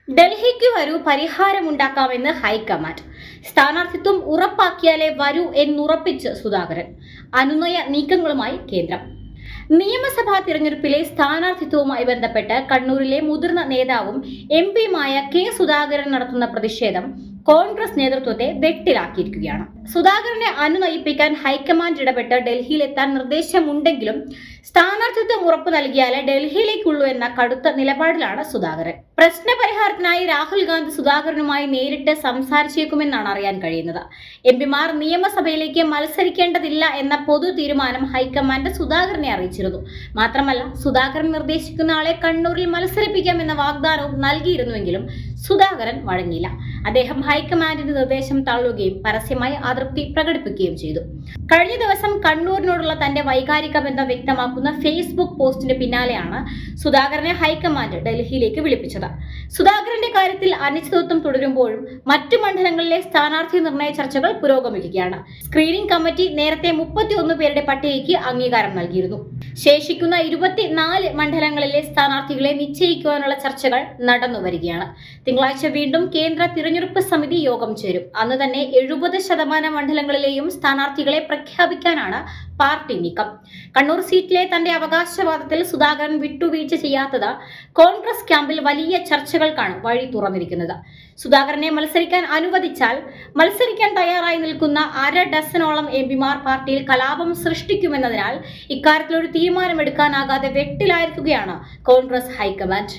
ഡൽഹിക്ക് വരൂ, പരിഹാരമുണ്ടാക്കാമെന്ന് ഹൈക്കമാൻഡ്. സ്ഥാനാർത്ഥിത്വം ഉറപ്പാക്കിയാലേ വരൂ എന്നുറപ്പിച്ച് സുധാകരൻ. അനുനയ നീക്കങ്ങളുമായി കേന്ദ്രം. നിയമസഭാ തിരഞ്ഞെടുപ്പിലെ സ്ഥാനാർത്ഥിത്വവുമായി ബന്ധപ്പെട്ട് കണ്ണൂരിലെ മുതിർന്ന നേതാവും എംപിയുമായ കെ സുധാകരൻ നടത്തുന്ന പ്രതിഷേധം കോൺഗ്രസ് നേതൃത്വത്തെ വെട്ടിലാക്കിയിരിക്കുകയാണ്. സുധാകരനെ അനുനയിപ്പിക്കാൻ ഹൈക്കമാൻഡ് ഇടപെട്ട് ഡൽഹിയിലെത്താൻ നിർദ്ദേശമുണ്ടെങ്കിലും സ്ഥാനാർത്ഥിത്വം ഉറപ്പു നൽകിയാലേ ഡൽഹിയിലേക്കുള്ളൂ എന്ന കടുത്ത നിലപാടിലാണ് സുധാകരൻ. പ്രശ്നപരിഹാരത്തിനായി രാഹുൽ ഗാന്ധി സുധാകരനുമായി നേരിട്ട് സംസാരിച്ചേക്കുമെന്നാണ് അറിയാൻ കഴിയുന്നത്. എംപിമാർ നിയമസഭയിലേക്ക് മത്സരിക്കേണ്ടതില്ല എന്ന പൊതു തീരുമാനം ഹൈക്കമാൻഡ് സുധാകരനെ അറിയിച്ചിരുന്നു. മാത്രമല്ല, സുധാകരൻ നിർദ്ദേശിക്കുന്ന ആളെ കണ്ണൂരിൽ മത്സരിപ്പിക്കാമെന്ന വാഗ്ദാനവും നൽകിയിരുന്നുവെങ്കിലും സുധാകരൻ വഴങ്ങിയില്ല. അദ്ദേഹം ഹൈക്കമാൻഡിന്റെ നിർദ്ദേശം തള്ളുകയും പരസ്യമായി അതൃപ്തി പ്രകടിപ്പിക്കുകയും ചെയ്തു. കഴിഞ്ഞ ദിവസം കണ്ണൂരിനോടുള്ള തന്റെ വൈകാരിക ബന്ധം വ്യക്തമാക്കുന്ന ഫേസ്ബുക്ക് പോസ്റ്റിന് പിന്നാലെയാണ് സുധാകരനെ ഹൈക്കമാൻഡ് ഡൽഹിയിലേക്ക് വിളിപ്പിച്ചത്. സുധാകരന്റെ കാര്യത്തിൽ അനിശ്ചിതത്വം തുടരുമ്പോഴും മറ്റു മണ്ഡലങ്ങളിലെ സ്ഥാനാർത്ഥി നിർണയ ചർച്ചകൾ പുരോഗമിക്കുകയാണ്. സ്ക്രീനിംഗ് കമ്മിറ്റി നേരത്തെ 31 പേരുടെ പട്ടികയ്ക്ക് അംഗീകാരം നൽകിയിരുന്നു. ശേഷിക്കുന്ന 24 മണ്ഡലങ്ങളിലെ സ്ഥാനാർത്ഥികളെ നിശ്ചയിക്കുവാനുള്ള ചർച്ചകൾ നടന്നുവരികയാണ്. തിങ്കളാഴ്ച വീണ്ടും കേന്ദ്ര തിരഞ്ഞെടുപ്പ് സമിതി യോഗം ചേരും. അന്ന് തന്നെ 70% മണ്ഡലങ്ങളിലെയും സ്ഥാനാർത്ഥികളെ പ്രഖ്യാപിക്കാനാണ് പാർട്ടി നീക്കം. കണ്ണൂർ സീറ്റിലെ തന്റെ അവകാശവാദത്തിൽ സുധാകരൻ വിട്ടുവീഴ്ച ചെയ്യാത്തത് കോൺഗ്രസ് ക്യാമ്പിൽ വലിയ ചർച്ചകൾക്കാണ് വഴി തുറന്നിരിക്കുന്നത്. സുധാകരനെ മത്സരിക്കാൻ അനുവദിച്ചാൽ മത്സരിക്കാൻ തയ്യാറായി നിൽക്കുന്ന 1/2 ഡസനോളം എംപിമാർ പാർട്ടിയിൽ കലാപം സൃഷ്ടിക്കുമെന്നതിനാൽ ഇക്കാര്യത്തിലൊരു തീരുമാനമെടുക്കാനാകാതെ വെട്ടിലായിരിക്കുകയാണ് കോൺഗ്രസ് ഹൈക്കമാൻഡ്.